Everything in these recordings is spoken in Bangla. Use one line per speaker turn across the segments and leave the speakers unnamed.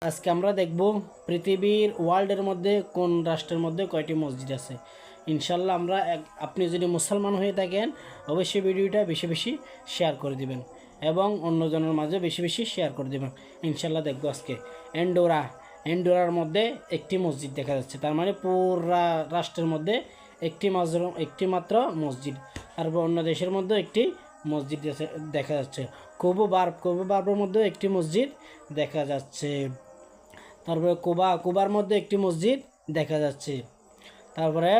আজকে আমরা দেখব পৃথিবীর ওয়ার্ল্ডের মধ্যে কোন রাষ্ট্রের মধ্যে কয়টি মসজিদ আছে। ইনশাল্লাহ আমরা আপনি যদি মুসলমান হয়ে থাকেন অবশ্যই ভিডিওটা বেশি বেশি শেয়ার করে দিবেন এবং অন্যজনের মাঝে বেশি বেশি শেয়ার করে দেবেন। ইনশাল্লাহ দেখব আজকে এন্ডোরার মধ্যে একটি মসজিদ দেখা যাচ্ছে, তার মানে পুরা রাষ্ট্রের মধ্যে একটি মাত্র মসজিদ। তারপর অন্য দেশের মধ্যে একটি মসজিদ দেখা যাচ্ছে। কোবো বার্বের মধ্যে একটি মসজিদ দেখা যাচ্ছে। তারপরে কুবার মধ্যে একটি মসজিদ দেখা যাচ্ছে। তারপরে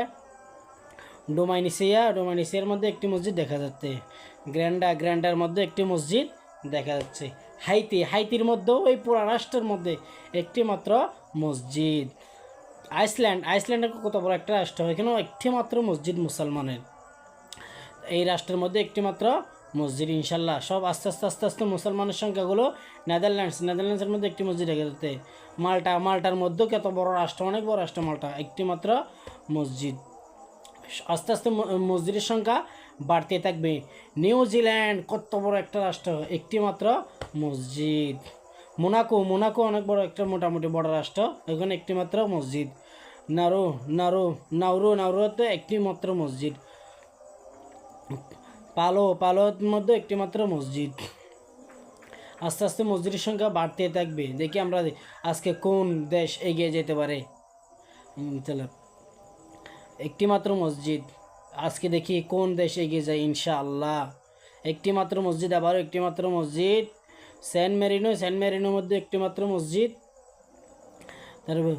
ডোমাইনিসিয়ার মধ্যে একটি মসজিদ দেখা যাচ্ছে। গ্র্যান্ডার মধ্যে একটি মসজিদ দেখা যাচ্ছে। হাইতির মধ্যেও এই পুরো রাষ্ট্রের মধ্যে একটি মাত্র মসজিদ। আইসল্যান্ডের কত বড় একটা রাষ্ট্র, এখানেও একটি মাত্র মসজিদ মুসলমানের। এই রাষ্ট্রের মধ্যে একটি মাত্র মসজিদ। ইনশাল্লাহ সব আস্তে আস্তে মুসলমানের সংখ্যাগুলো নেদারল্যান্ডসের মধ্যে একটি মসজিদ দেখা যাচ্ছে। মাল্টার মধ্যেও কত বড় রাষ্ট্র, অনেক বড় রাষ্ট্র মাল্টা, একটি মাত্র মসজিদ। আস্তে আস্তে মসজিদের সংখ্যা বাড়তে থাকবে। নিউজিল্যান্ড কত বড় একটা রাষ্ট্র, একটি মাত্র মসজিদ। মোনাকো অনেক বড় একটা মোটামুটি বড় রাষ্ট্র, এখানে একটি মাত্র মসজিদ। নাউরুতে একটি মাত্র মসজিদ। পালোর মধ্যে একটি মাত্র মসজিদ। আস্তে আস্তে মসজিদের সংখ্যা বাড়তে থাকবে। দেখি আমরা আজকে কোন দেশ এগিয়ে যেতে পারে। একটি মাত্র মসজিদ, আজকে দেখি কোন দেশ এগিয়ে যায়। ইনশাআল্লাহ একটি মাত্র মসজিদ, আবারও একটি মাত্র মসজিদ। সেন্ট মেরিনোর মধ্যে একটি মাত্র মসজিদ। তারপর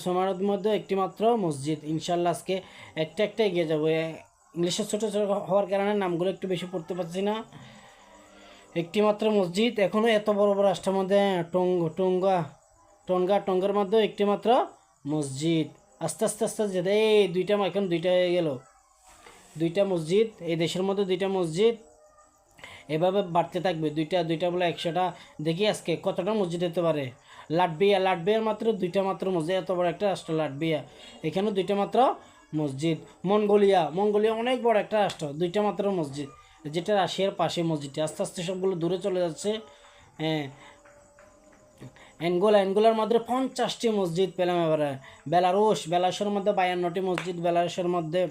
সোমার মধ্যে একটি মাত্র মসজিদ। ইনশাআল্লাহ আজকে একটা এগিয়ে যাবো। ইংলিশের ছোটো হওয়ার কারণে নামগুলো একটু বেশি পড়তে পারছি না। একটি মাত্র মসজিদ। এখনও এত বড় বড় রাষ্ট্রের মধ্যে টঙ্গার মধ্যে একটি মাত্র মসজিদ। আস্তে যেতে এই এখন দুইটা হয়ে গেল। দুইটা মসজিদ এই দেশের মধ্যে, দুইটা মসজিদ এভাবে বাড়তে থাকবে। দুইটা বলে 100টা। দেখি আজকে কতটা মসজিদ হতে পারে। লাটভিয়ার মাত্র দুইটা মাত্র মসজিদ, এত বড় একটা রাষ্ট্র লাটভিয়া, এখানেও দুইটা মাত্র মসজিদ। মঙ্গোলিয়া অনেক বড় একটা রাষ্ট্র, দুইটা মাত্র মসজিদ, যেটা রাশিয়ার পাশে মসজিদটি। আস্তে আস্তে সবগুলো দূরে চলে যাচ্ছে। হ্যাঁ, অ্যাঙ্গোলার মধ্যে 50টি মসজিদ পেলাম এবারে। বেলারুশের মধ্যে 52টি মসজিদ। বেলারুশের মধ্যে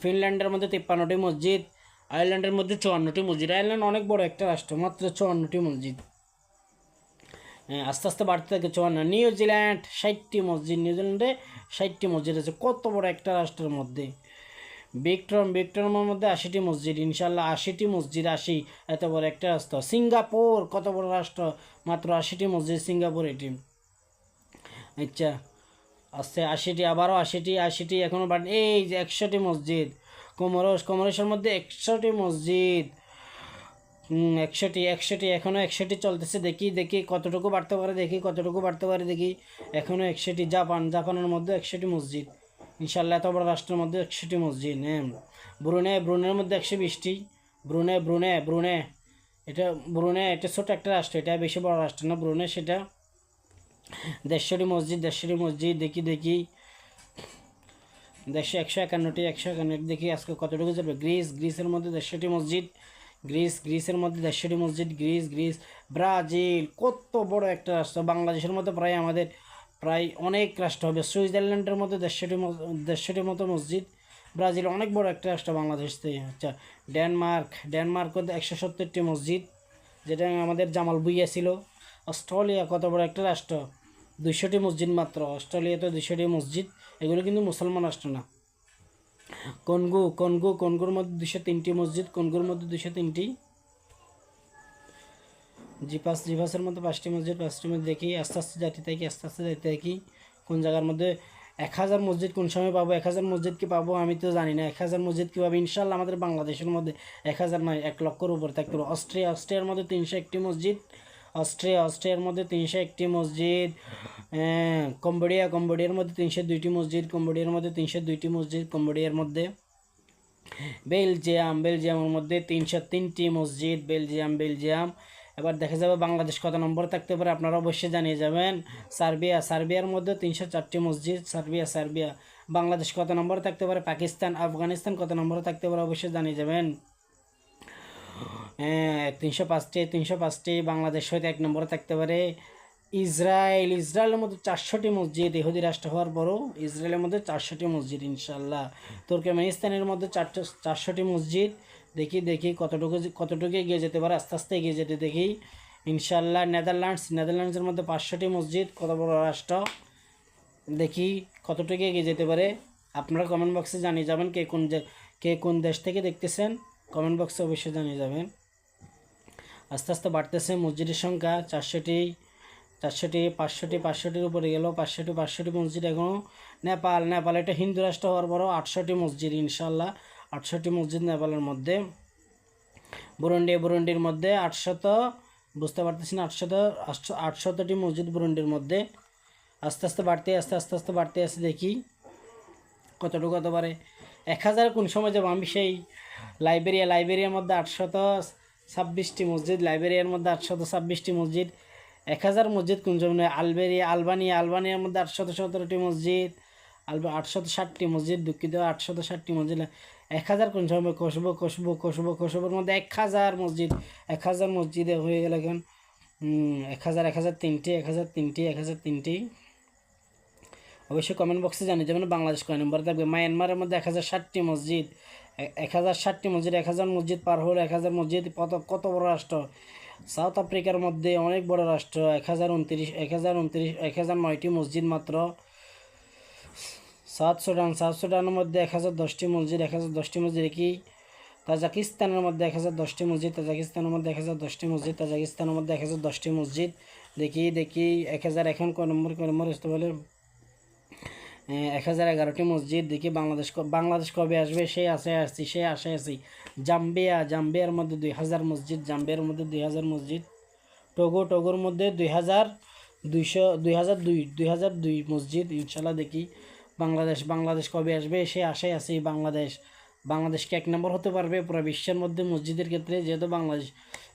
ফিনল্যান্ডের মধ্যে 53টি মসজিদ। আয়ারল্যান্ডের মধ্যে 54টি মসজিদ। আয়ারল্যান্ড অনেক বড় একটা রাষ্ট্র, মাত্র 54টি মসজিদ। আস্তে আস্তে বাড়তে থাকে 54। নিউজিল্যান্ড 60টি মসজিদ। নিউজিল্যান্ডে 60টি মসজিদ আছে, কত বড় একটা রাষ্ট্রের মধ্যে। ভিক্টোরিয়ার মধ্যে 80টি মসজিদ। ইনশাল্লাহ 80টি মসজিদ, 80, এত বড় একটা রাষ্ট্র। সিঙ্গাপুর কত বড় রাষ্ট্র, মাত্র 80টি মসজিদ সিঙ্গাপুর এটি। আচ্ছা আস্তে 80টি, আবারও 80টি এখনও বাড়ে। এই যে 100টি মসজিদ। কমরসের মধ্যে 100টি মসজিদ। 100টি এখনও 100টি চলতেছে। দেখি কতটুকু বাড়তে পারে। দেখি এখনও 100টি। জাপানের মধ্যে 100টি মসজিদ। ইনশাল্লাহ এত বড় রাষ্ট্রের মধ্যে 100টি মসজিদ। হ্যাঁ, ব্রুনের মধ্যে 120টি। ব্রুনে এটা ছোট একটা রাষ্ট্র, এটা বেশি বড় রাষ্ট্র না ব্রুনে। সেটা 150টি মসজিদ। দেখি 151টি। দেখি আজকে কতটুকু যাবে। গ্রিসের মধ্যে 150টি মসজিদ। গ্রিসের মধ্যে 150টি মসজিদ। গ্রিস। ব্রাজিল কত বড় একটা রাষ্ট্র, বাংলাদেশের মধ্যে প্রায় অনেক রাষ্ট্র হবে। সুইজারল্যান্ডের মধ্যে 150টির মতো মসজিদ। ব্রাজিল অনেক বড় একটা রাষ্ট্র বাংলাদেশ থেকে। আচ্ছা, ডেনমার্ক 170টি মসজিদ, যেটা আমাদের জামাল ভুঁইয়া ছিল। অস্ট্রেলিয়া কত বড় একটা রাষ্ট্র, 200টি মসজিদ মাত্র। অস্ট্রেলিয়াতে 200টি মসজিদ, এগুলো কিন্তু মুসলমান রাষ্ট্র না। কনগোর মধ্যে 203টি মসজিদ। কনগোর মধ্যে 203টি। জিপাসের মধ্যে 5টি মসজিদ। দেখি আস্তে আস্তে যাইতে থাকি। কোন জায়গার মধ্যে 1000 মসজিদ কোন সময় পাবো। 1000 মসজিদ কি পাবো আমি তো জানি না। 1000 মসজিদ কী পাবো। ইনশাল্লাহ আমাদের বাংলাদেশের মধ্যে 1000 নয়, 1 লক্ষের উপরে থাকতে পারবো। অস্ট্রিয়ার মধ্যে 301টি মসজিদ। অস্ট্রিয়ার মধ্যে 301টি মসজিদ। কম্বোডিয়ার মধ্যে 302টি মসজিদ। কম্বোডিয়ার মধ্যে বেলজিয়ামের মধ্যে 303টি মসজিদ। বেলজিয়াম। এবার দেখা যাবে বাংলাদেশ কত নম্বর থাকতে পারে, আপনারা অবশ্যই জানিয়ে যাবেন। সার্বিয়ার মধ্যে 304টি মসজিদ। সার্বিয়া। বাংলাদেশ কত নম্বর থাকতে পারে। পাকিস্তান, আফগানিস্তান কত নম্বর থাকতে পারে, অবশ্যই জানিয়ে যাবেন। হ্যাঁ, 305টি বাংলাদেশ হয়তো 1 নম্বরে থাকতে পারে। ইসরায়েলের মধ্যে 400টি মসজিদ, ইহুদি রাষ্ট্র হওয়ার পরও ইসরায়েলের মধ্যে 400টি মসজিদ ইনশাল্লাহ। তুর্কমেনিস্তানের মধ্যে 400টি মসজিদ। দেখি কতটুকু এগিয়ে যেতে পারে, আস্তে আস্তে এগিয়ে যেতে দেখি ইনশাল্লাহ। নেদারল্যান্ডসের মধ্যে 500টি মসজিদ, কত বড় রাষ্ট্র, দেখি কতটুকু এগিয়ে যেতে পারে। আপনারা কমেন্ট বক্সে জানিয়ে যাবেন কে কোন দেশ থেকে দেখতেছেন, কমেন্ট বক্সে অবশ্যই জানিয়ে যাবেন। আস্তে আস্তে বাড়তেছে মসজিদের সংখ্যা, 400টি 500টির উপরে গেল, 500টি মসজিদ এখনও। নেপাল এটা হিন্দু রাষ্ট্র হওয়ার পরও 800টি মসজিদ ইনশাল্লাহ, 800টি মসজিদ নেপালের মধ্যে। বুরুন্ডির মধ্যে 800, বুঝতে পারতেছি না, 800টি মসজিদ বুরুন্ডির মধ্যে। আস্তে আস্তে বাড়তে আসে, দেখি কতটুকু হতে পারে। 1000 কোন সময় যাবো আমি, সেই লাইবেরিয়ার মধ্যে 826টি মসজিদ, লাইবেরিয়ার মধ্যে 826টি মসজিদ। 1000 মসজিদ কোন সময়, আলবানিয়ার মধ্যে 817টি মসজিদ, 860টি মসজিদ, দুঃখিত 860টি মসজিদ। 1000 কোন সময়, কোসোভোর মধ্যে 1000 মসজিদ, 1000 মসজিদে হয়ে গেল এখন 1003টি। অবশ্যই কমেন্ট বক্সে জানিয়ে যাবেন বাংলাদেশ কয় নম্বরে থাকবে। মায়ানমারের মধ্যে 1060টি মসজিদ, 1000 মসজিদ পার হলো, 1000 মসজিদ, কত বড় রাষ্ট্র। সাউথ আফ্রিকার মধ্যে অনেক বড় রাষ্ট্র, 1009টি মসজিদ মাত্র। সাউথ সুদানের মধ্যে 1010টি মসজিদ, 1010টি মসজিদ কি। তাজিকিস্তানের মধ্যে 1010টি মসজিদ, তাজিকিস্তানের মধ্যে 1010টি মসজিদ। দেখি 1000 এখন কয় নম্বর আসতে বলে, 1011টি মসজিদ। দেখি বাংলাদেশ কবে আসবে, সেই আশায় আছি। জাম্বিয়ার মধ্যে 2000 মসজিদ, টোগোর মধ্যে 2002 মসজিদ ইনশাল্লাহ। দেখি বাংলাদেশ কবে আসবে, সেই আশায় আছি। বাংলাদেশকে 1 নম্বর হতে পারবে পুরো বিশ্বের মধ্যে মসজিদের ক্ষেত্রে, যেহেতু বাংলাদেশ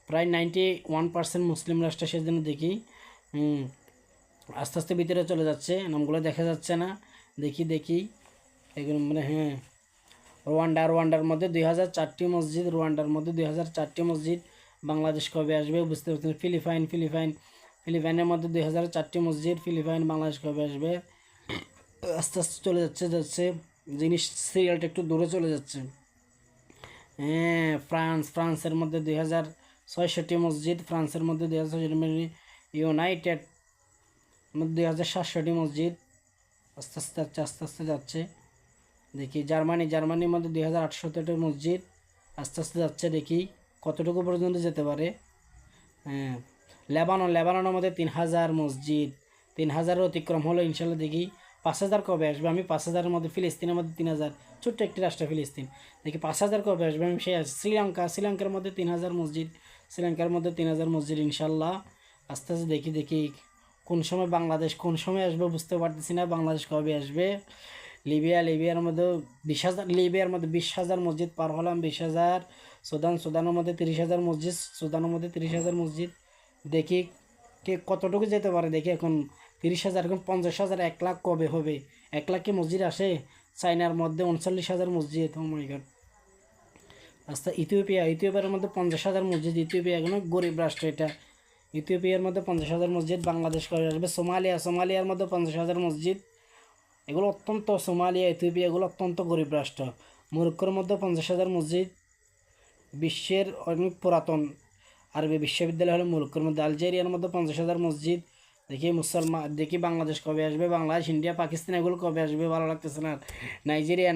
প্রায় 91% মুসলিম রাষ্ট্র, সেজন্য দেখি আস্তে আস্তে ভিতরে চলে যাচ্ছে, নামগুলো দেখা যাচ্ছে না। দেখি এগুলো মানে হ্যাঁ। রোয়ান্ডার মধ্যে 2004টি মসজিদ, বাংলাদেশ কবে আসবে বুঝতে পারছেন। ফিলিপাইনের মধ্যে 2004টি মসজিদ, বাংলাদেশ কবে আসবে। আস্তে আস্তে চলে যাচ্ছে সিরিয়ালটা একটু দূরে চলে যাচ্ছে। হ্যাঁ, ফ্রান্সের মধ্যে 2066টি মসজিদ, ইউনাইটেড মধ্যে 2700টি মসজিদ। আস্তে আস্তে যাচ্ছে। দেখি জার্মানির মধ্যে 2800টি মসজিদ, আস্তে আস্তে যাচ্ছে। দেখি কতটুকু পর্যন্ত যেতে পারে। হ্যাঁ, লেবাননের মধ্যে 3000 মসজিদ, 3000 অতিক্রম হলো ইনশাল্লাহ। দেখি 5000 কবে আসবে, আমি 5000-এর মধ্যে। ফিলিস্তিনের মধ্যে 3000, ছোট্ট একটি রাষ্ট্র ফিলিস্তিন। দেখি 5000 কবে আসবে, আমি সেই শ্রীলঙ্কার মধ্যে 3000 মসজিদ, ইনশাল্লাহ। আস্তে আস্তে দেখি কোন সময় কোন সময় আসবে বুঝতে পারতেছি না, বাংলাদেশ কবে আসবে। লিবিয়ার মধ্যে 20,000 মসজিদ পার হলাম, 20,000। সুদানের মধ্যে 30,000 মসজিদ, দেখি কে কতটুকু যেতে পারে। দেখি এখন 30,000, এখন 50,000, 1 লাখ কবে হবে। 1 লাখ কি মসজিদ আসে। চায়নার মধ্যে 39,000 মসজিদ, ও মাই গড। আস্তে ইথিওপিয়ার মধ্যে 50,000 মসজিদ। ইথিওপিয়া এখন গরিব রাষ্ট্র, এটা। ইথিওপিয়ার মধ্যে 50,000 মসজিদ, বাংলাদেশ করে আসবে। সোমালিয়ার মধ্যে 50,000 মসজিদ, এগুলো অত্যন্ত, ইথিওপিয়া এগুলো অত্যন্ত গরিব রাষ্ট্র। মরক্কোর মধ্যে 50,000 মসজিদ, বিশ্বের অনেক পুরাতন আরবি বিশ্ববিদ্যালয় হলো মরক্কোর মধ্যে। আলজেরিয়ার মধ্যে 50,000 মসজিদ। দেখি বাংলাদেশ কবে আসবে, বাংলাদেশ, ইন্ডিয়া, পাকিস্তান এগুলো কবে আসবে, ভালো লাগতেছে না।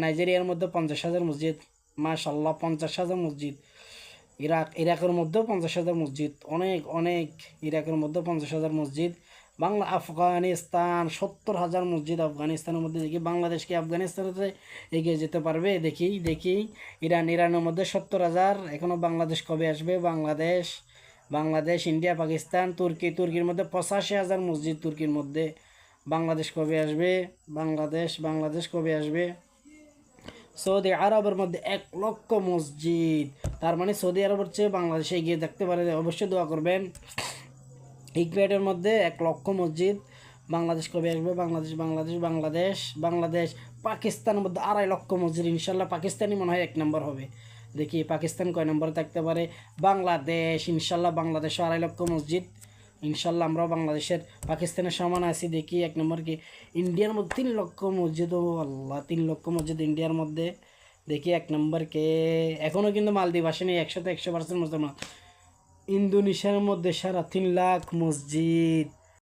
নাইজেরিয়ার মধ্যে 50,000 মসজিদ, মাশাআল্লাহ, 50,000 মসজিদ। ইরাকের মধ্যেও 50,000 মসজিদ, অনেক। ইরাকের মধ্যে 50,000 মসজিদ। আফগানিস্তান 70,000 মসজিদ, আফগানিস্তানের মধ্যে। দেখি বাংলাদেশ কি আফগানিস্তানেতে এগিয়ে যেতে পারবে। দেখি ইরানের মধ্যে 70,000। এখনও বাংলাদেশ কবে আসবে, বাংলাদেশ, ইন্ডিয়া, পাকিস্তান, তুর্কির মধ্যে 85,000 মসজিদ, তুর্কির মধ্যে। বাংলাদেশ কবে আসবে, বাংলাদেশ কবে আসবে। সৌদি আরবের মধ্যে 1 লক্ষ মসজিদ, তার মানে সৌদি আরবের চেয়ে বাংলাদেশে এগিয়ে থাকতে পারে, অবশ্যই দোয়া করবেন। ইকুয়েডের মধ্যে 1 লক্ষ মসজিদ, বাংলাদেশ কবে আসবে, বাংলাদেশ। পাকিস্তানের মধ্যে 2.5 লক্ষ মসজিদ, ইনশাল্লাহ পাকিস্তানই মনে হয় 1 নম্বর হবে। দেখি পাকিস্তান কয় নম্বরে থাকতে পারে, বাংলাদেশ, ইনশাল্লাহ বাংলাদেশও 2.5 লক্ষ মসজিদ, ইনশাল্লাহ আমরাও বাংলাদেশের পাকিস্তানের সমান আছি। দেখি 1 নম্বর কি, ইন্ডিয়ার মধ্যে 3 লক্ষ মসজিদ, ও আল্লাহ 3 লক্ষ মসজিদ ইন্ডিয়ার মধ্যে। দেখি 1 নম্বর কে, এখনও কিন্তু মালদ্বীপ আসেনি, 100% মুসলমান। ইন্দোনেশিয়ার মধ্যে 3.5 লাখ মসজিদ।